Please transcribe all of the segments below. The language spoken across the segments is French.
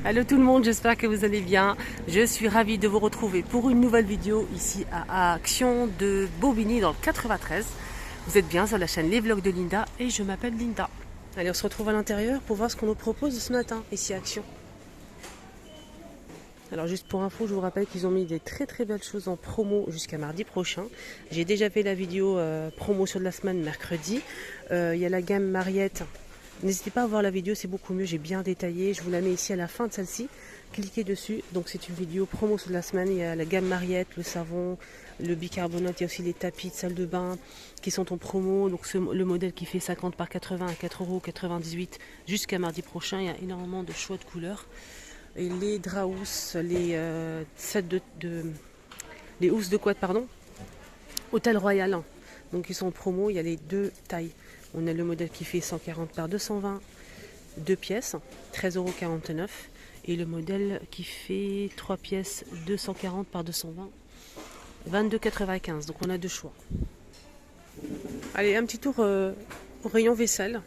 Allô tout le monde, j'espère que vous allez bien. Je suis ravie de vous retrouver pour une nouvelle vidéo ici à Action de Bobigny dans le 93. Vous êtes bien sur la chaîne Les Vlogs de Linda et je m'appelle Linda. Allez, on se retrouve à l'intérieur pour voir ce qu'on nous propose ce matin ici à Action. Alors juste pour info, je vous rappelle qu'ils ont mis des très belles choses en promo jusqu'à mardi prochain. J'ai déjà fait la vidéo promotion de la semaine mercredi. Il y a la gamme Mariette. N'hésitez pas à voir la vidéo, c'est beaucoup mieux, j'ai bien détaillé. Je vous la mets ici à la fin de celle-ci. Cliquez dessus. Donc c'est une vidéo promotion de la semaine. Il y a la gamme Mariette, le savon, le bicarbonate. Il y a aussi les tapis de salle de bain qui sont en promo. Donc le modèle qui fait 50 par 80 à 4,98 € jusqu'à mardi prochain. Il y a énormément de choix de couleurs. Et les draps, les sets les housses de quad, pardon, Hôtel Royal. Donc ils sont en promo, il y a les deux tailles. On a le modèle qui fait 140 par 220, deux pièces, 13,49 €. Et le modèle qui fait 3 pièces, 240 par 220, 22,95 €. Donc on a deux choix. Allez, un petit tour au rayon vaisselle.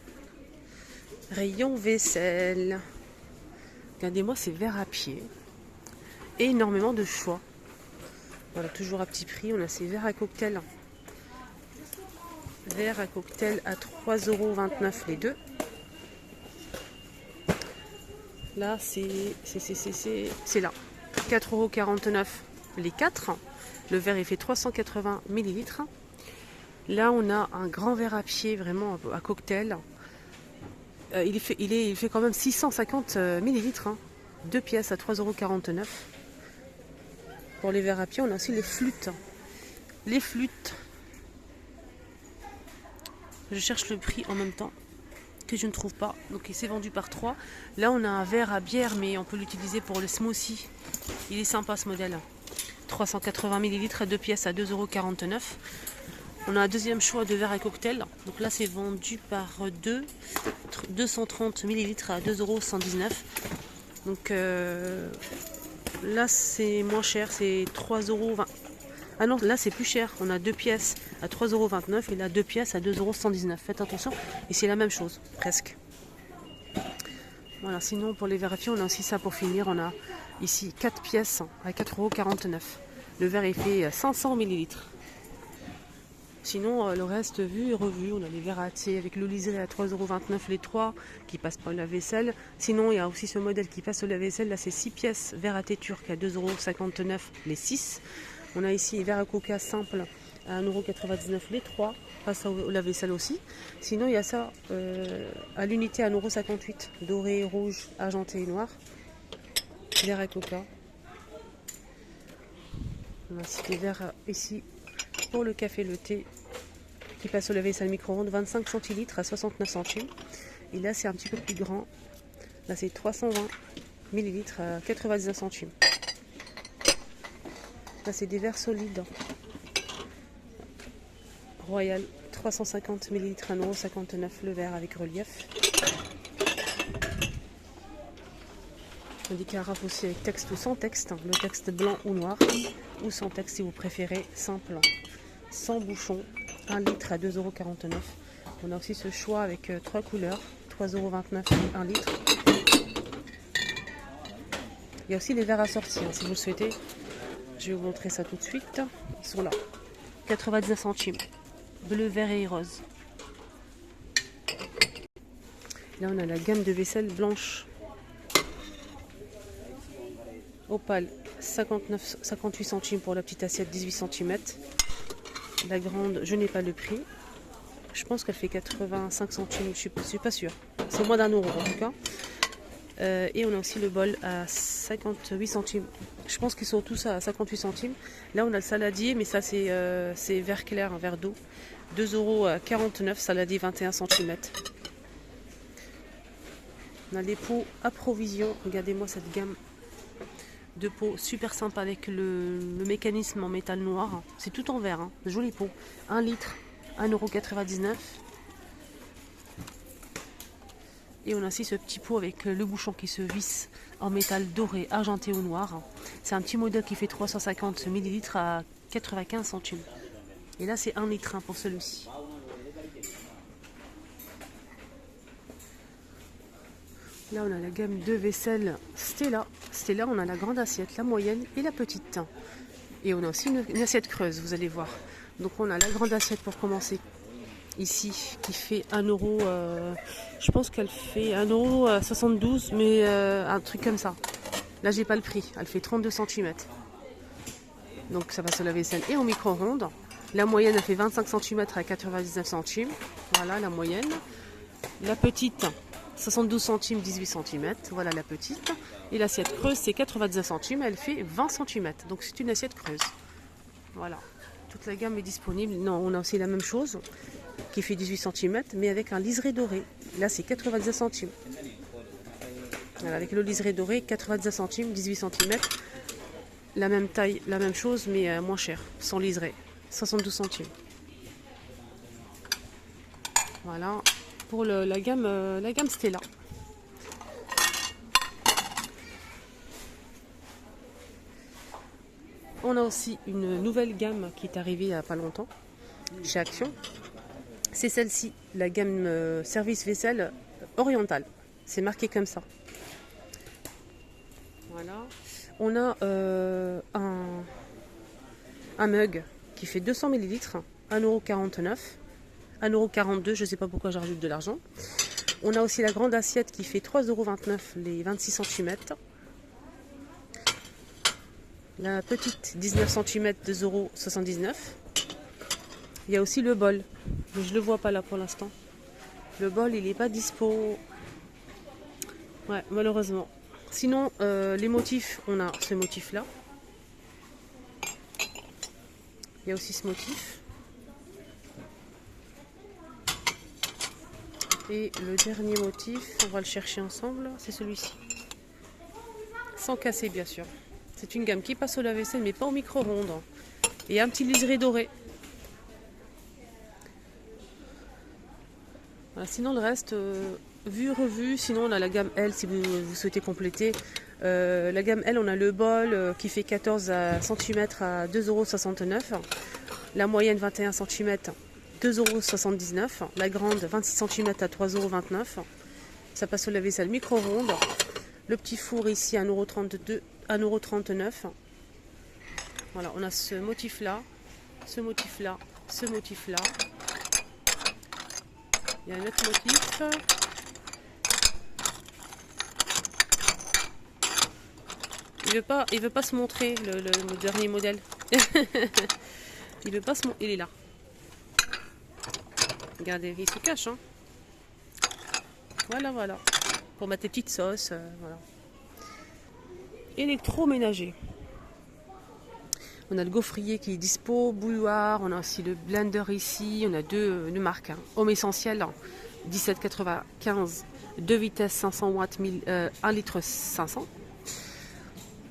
Rayon vaisselle. Regardez-moi ces verres à pied. Et énormément de choix. Voilà, toujours à petit prix. On a ces verres à cocktail. Verre à cocktail à 3,29 € les deux. Là, c'est là. 4,49 € les 4. Le verre, il fait 380 ml. Là, on a un grand verre à pied, vraiment à cocktail. Il fait quand même 650 ml. Deux pièces à 3,49 €. Pour les verres à pied, on a aussi les flûtes. Les flûtes. Je cherche le prix en même temps que je ne trouve pas. Donc il s'est vendu par 3. Là on a un verre à bière mais on peut l'utiliser pour le smoothie. Il est sympa ce modèle. 380 ml à 2 pièces à 2,49 €. On a un deuxième choix de verre à cocktail. Donc là c'est vendu par 2. 230 ml à 2,119 €. Donc là c'est moins cher, c'est 3,20 €. Ah non, là c'est plus cher. On a deux pièces à 3,29 € et là deux pièces à 2,119 €. Faites attention. Et c'est la même chose, presque. Voilà, sinon pour les verres à pied, on a aussi ça pour finir. On a ici 4 pièces à 4,49 €. Le verre il fait 500 ml. Sinon, le reste vu et revu. On a les verres à thé avec le liseré à 3,29 € les 3 qui passent par la vaisselle. Sinon, il y a aussi ce modèle qui passe au lave-vaisselle. Là, c'est 6 pièces verre à thé turc à 2,59 € les 6. On a ici les verres à coca simple à 1,99 € les 3. Passe au lave-vaisselle aussi. Sinon, il y a ça à l'unité à 1,58 €. Doré, rouge, argenté et noir. Verre à coca. On a aussi des verres ici pour le café, le thé qui passe au lave-vaisselle micro-ondes, 25 centilitres à 69 centimes. Et là, c'est un petit peu plus grand. Là, c'est 320 ml à 99 centimes. Là, c'est des verres solides. Royal, 350 ml à 1,59 € le verre avec relief. On a des carafes aussi avec texte ou sans texte. Le texte blanc ou noir. Ou sans texte si vous préférez, simple. Sans bouchon, 1 litre à 2,49 €. On a aussi ce choix avec 3 couleurs, 3,29 € et 1 litre. Il y a aussi les verres assortis, si vous le souhaitez. Je vais vous montrer ça tout de suite. Ils sont là. 99 centimes. Bleu, vert et rose. Là, on a la gamme de vaisselle blanche. Opale, 58 centimes pour la petite assiette, 18 cm. La grande, je n'ai pas le prix. Je pense qu'elle fait 85 centimes, je suis pas sûre. C'est moins d'1 € en tout cas. Et on a aussi le bol à 58 centimes. Je pense qu'ils sont tous à 58 centimes. Là, on a le saladier, mais ça, c'est vert clair, un verre d'eau. 2,49 €, saladier 21 cm. On a les pots à provision. Regardez-moi cette gamme de pots super sympa avec le mécanisme en métal noir. C'est tout en verre, joli pot. 1 litre, 1,99 €. Et on a aussi ce petit pot avec le bouchon qui se visse en métal doré, argenté ou noir. C'est un petit modèle qui fait 350 ml à 95 centimes. Et là c'est 1 litre pour celui-ci. Là, on a la gamme de vaisselle Stella. Stella, on a la grande assiette, la moyenne et la petite. Et on a aussi une assiette creuse, vous allez voir. Donc, on a la grande assiette pour commencer. Ici, qui fait 1 euro. Je pense qu'elle fait 1,72 €, mais un truc comme ça. Là, j'ai pas le prix. Elle fait 32 cm. Donc, ça passe au lave-vaisselle et au micro-ondes. La moyenne, elle fait 25 cm à 99 centimes. Voilà la moyenne. La petite, 72 centimes, 18 cm. Voilà la petite. Et l'assiette creuse, c'est 99 centimes. Elle fait 20 cm. Donc, c'est une assiette creuse. Voilà. Toute la gamme est disponible. Non, on a aussi la même chose qui fait 18 cm, mais avec un liseré doré. Là, c'est 99 centimes. Voilà, avec le liseré doré, 99 centimes, 18 cm. La même taille, la même chose, mais moins cher, sans liseré. 72 centimes. Voilà, pour la gamme Stella. On a aussi une nouvelle gamme qui est arrivée il n'y a pas longtemps, chez Action. C'est celle-ci, la gamme service vaisselle orientale. C'est marqué comme ça. Voilà. On a un mug qui fait 200 ml, 1,49 €, 1,42 €, je ne sais pas pourquoi je rajoute de l'argent. On a aussi la grande assiette qui fait 3,29 €, les 26 cm. La petite 19 cm, 2,79 €. Il y a aussi le bol, mais je ne le vois pas là pour l'instant. Le bol, il n'est pas dispo. Ouais, malheureusement. Sinon, les motifs, on a ce motif-là. Il y a aussi ce motif. Et le dernier motif, on va le chercher ensemble, c'est celui-ci. Sans casser, bien sûr. C'est une gamme qui passe au lave-vaisselle, mais pas au micro-ondes. Et un petit liseré doré. Voilà, sinon, le reste, vu, revu. Sinon, on a la gamme L, si vous souhaitez compléter. La gamme L, on a le bol qui fait 14 cm à 2,69 €. La moyenne, 21 cm, 2,79 €. La grande, 26 cm à 3,29 €. Ça passe au lave-vaisselle micro-ondes. Le petit four ici, 1,32 €, 1,39 €. Voilà, on a ce motif-là, ce motif-là, ce motif-là. Il y a un autre motif. Il veut pas se montrer, le dernier modèle. Il veut pas se montrer. Il est là. Regardez, il se cache. Hein. Voilà, voilà. Pour mettre tes petites sauces. Voilà. Électroménager. On a le gaufrier qui est dispo, bouilloire. On a aussi le blender ici. On a deux marques. Hein. Homme essentiel, 17,95. 2 vitesses, 500 watts, 1 litre 500.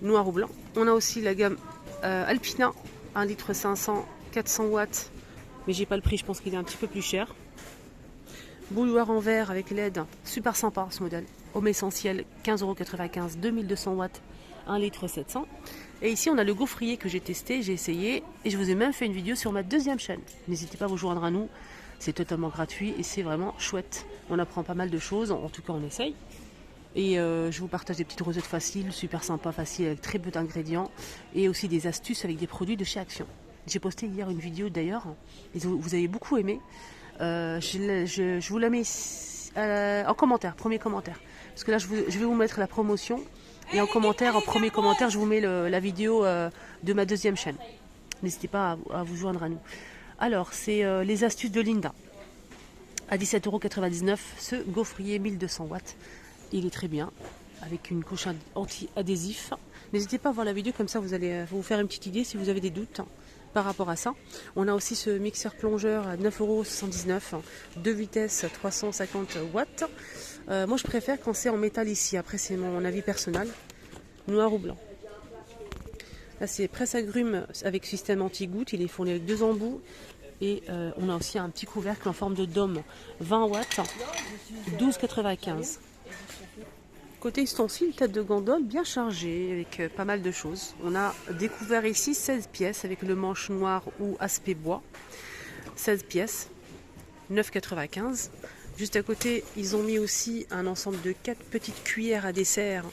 Noir ou blanc. On a aussi la gamme Alpina, 1 litre 500, 400 watts, mais j'ai pas le prix, je pense qu'il est un petit peu plus cher. Bouilloire en verre avec LED, super sympa ce modèle. Homme essentiel, 15,95 €, 2200 watts, 1 litre 700. Et ici on a le gaufrier que j'ai testé, j'ai essayé, et je vous ai même fait une vidéo sur ma deuxième chaîne. N'hésitez pas à vous joindre à nous, c'est totalement gratuit et c'est vraiment chouette. On apprend pas mal de choses, en tout cas on essaye. Et je vous partage des petites recettes faciles, super sympa, faciles, avec très peu d'ingrédients. Et aussi des astuces avec des produits de chez Action. J'ai posté hier une vidéo d'ailleurs, et vous avez beaucoup aimé. Je vous la mets en commentaire, premier commentaire. Parce que là, je vais vous mettre la promotion. Et en commentaire, en premier commentaire, je vous mets la vidéo de ma deuxième chaîne. N'hésitez pas à vous joindre à nous. Alors, c'est les astuces de Linda. À 17,99 €, ce gaufrier 1200 watts. Il est très bien, avec une couche anti-adhésif. N'hésitez pas à voir la vidéo, comme ça vous allez vous faire une petite idée si vous avez des doutes par rapport à ça. On a aussi ce mixeur plongeur à 9,79 €, 2 vitesses, 350 watts. Moi je préfère quand c'est en métal ici, après c'est mon avis personnel, noir ou blanc. Là c'est presse-agrumes avec système anti-goutte, il est fourni avec 2 embouts. Et on a aussi un petit couvercle en forme de dôme, 20 watts, 12,95 €. Côté ustensile, tête de gondole bien chargée avec pas mal de choses. On a découvert ici 16 pièces avec le manche noir ou aspect bois. 16 pièces, 9,95 €. Juste à côté, ils ont mis aussi un ensemble de 4 petites cuillères à dessert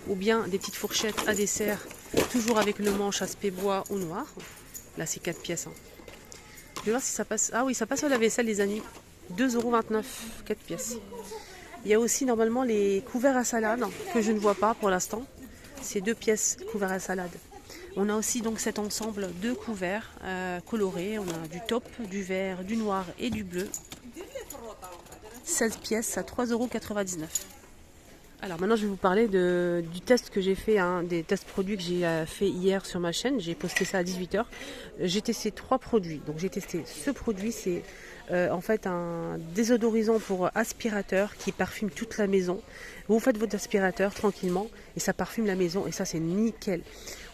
ou bien des petites fourchettes à dessert, toujours avec le manche aspect bois ou noir. Là, c'est 4 pièces. Je vais voir si ça passe. Ah oui, ça passe au lave-vaisselle, les amis. 2,29 €, 4 pièces. Il y a aussi normalement les couverts à salade que je ne vois pas pour l'instant. C'est 2 pièces couverts à salade. On a aussi donc cet ensemble de couverts colorés. On a du taupe, du vert, du noir et du bleu. 16 pièces à 3,99 €. Alors maintenant je vais vous parler du test que j'ai fait, des tests produits que j'ai fait hier sur ma chaîne. J'ai posté ça à 18 h. J'ai testé 3 produits. Donc j'ai testé ce produit, c'est en fait un désodorisant pour aspirateur qui parfume toute la maison. Vous faites votre aspirateur tranquillement et ça parfume la maison et ça c'est nickel.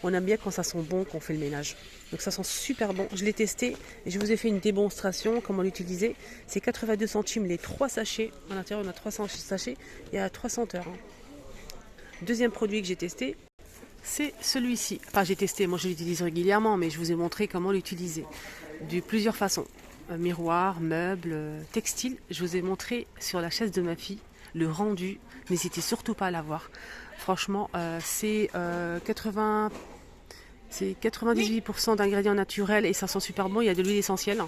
On aime bien quand ça sent bon, qu'on fait le ménage. Donc ça sent super bon. Je l'ai testé et je vous ai fait une démonstration comment l'utiliser. C'est 82 centimes les 3 sachets. À l'intérieur on a 300 sachets et à 300 heures. Deuxième produit que j'ai testé, c'est celui-ci. Enfin j'ai testé, moi je l'utilise régulièrement mais je vous ai montré comment l'utiliser de plusieurs façons. Miroir, meubles, textile. Je vous ai montré sur la chaise de ma fille le rendu. N'hésitez surtout pas à la voir. Franchement, c'est 98% d'ingrédients naturels et ça sent super bon. Il y a de l'huile essentielle.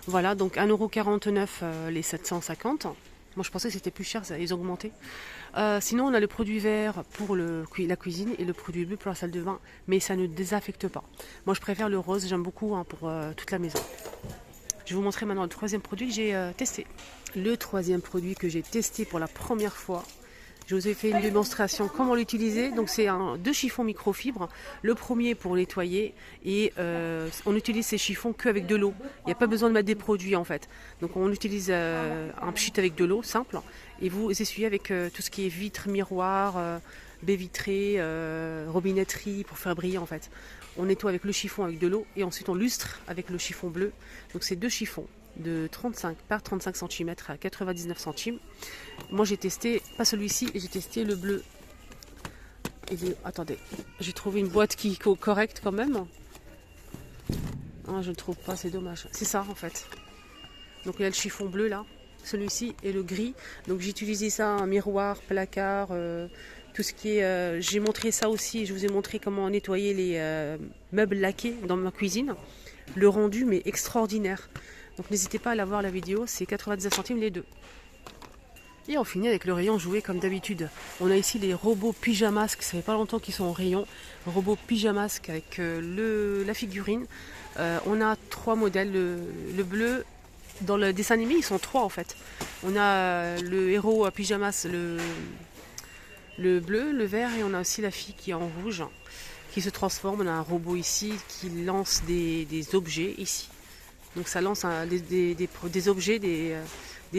Voilà, donc 1,49 € les 750. Moi, je pensais que c'était plus cher, ça, ils ont augmenté. Sinon, on a le produit vert pour la cuisine et le produit bleu pour la salle de bain, mais ça ne désaffecte pas. Moi, je préfère le rose, j'aime beaucoup pour toute la maison. Je vais vous montrer maintenant le troisième produit que j'ai testé. Le troisième produit que j'ai testé pour la première fois. Je vous ai fait une démonstration comment l'utiliser. Donc c'est 2 chiffons microfibres. Le premier pour nettoyer et on utilise ces chiffons qu'avec de l'eau. Il n'y a pas besoin de mettre des produits en fait. Donc on utilise un pchit avec de l'eau simple et vous essuyez avec tout ce qui est vitres, miroirs, baies vitrées, robinetterie pour faire briller en fait. On nettoie avec le chiffon avec de l'eau et ensuite on lustre avec le chiffon bleu. Donc c'est 2 chiffons de 35 par 35 cm à 99 centimes. Moi j'ai testé, pas celui-ci, j'ai testé le bleu. Attendez, j'ai trouvé une boîte qui est correcte quand même. Ah, je ne trouve pas, c'est dommage. C'est ça en fait. Donc il y a le chiffon bleu là, celui-ci et le gris. Donc j'ai utilisé ça, un miroir, placard, tout ce qui est... j'ai montré ça aussi, je vous ai montré comment nettoyer les meubles laqués dans ma cuisine. Le rendu mais extraordinaire. Donc n'hésitez pas à la voir la vidéo, c'est 99 centimes les 2. Et on finit avec le rayon jouet comme d'habitude. On a ici les robots pyjamasques, ça fait pas longtemps qu'ils sont en rayon. Robots pyjamasques avec la figurine. On a 3 modèles, le bleu, dans le dessin animé ils sont 3 en fait. On a le héros à pyjamas, le bleu, le vert et on a aussi la fille qui est en rouge, qui se transforme. On a un robot ici qui lance des objets ici. Donc ça lance des objets, des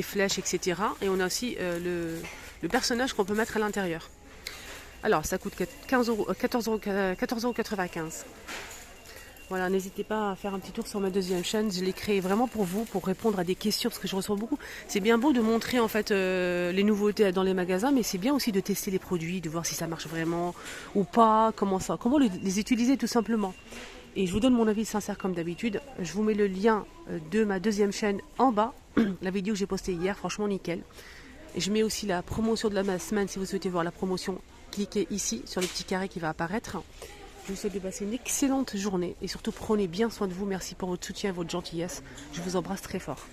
flèches, etc. Et on a aussi le personnage qu'on peut mettre à l'intérieur. Alors ça coûte 14,95 €. Voilà, n'hésitez pas à faire un petit tour sur ma deuxième chaîne. Je l'ai créée vraiment pour vous, pour répondre à des questions, parce que je reçois beaucoup. C'est bien beau de montrer en fait les nouveautés dans les magasins, mais c'est bien aussi de tester les produits, de voir si ça marche vraiment ou pas, comment les utiliser tout simplement. Et je vous donne mon avis sincère comme d'habitude. Je vous mets le lien de ma deuxième chaîne en bas. La vidéo que j'ai postée hier, franchement nickel. Et je mets aussi la promotion de la semaine. Si vous souhaitez voir la promotion, cliquez ici sur le petit carré qui va apparaître. Je vous souhaite de passer une excellente journée. Et surtout prenez bien soin de vous. Merci pour votre soutien et votre gentillesse. Je vous embrasse très fort.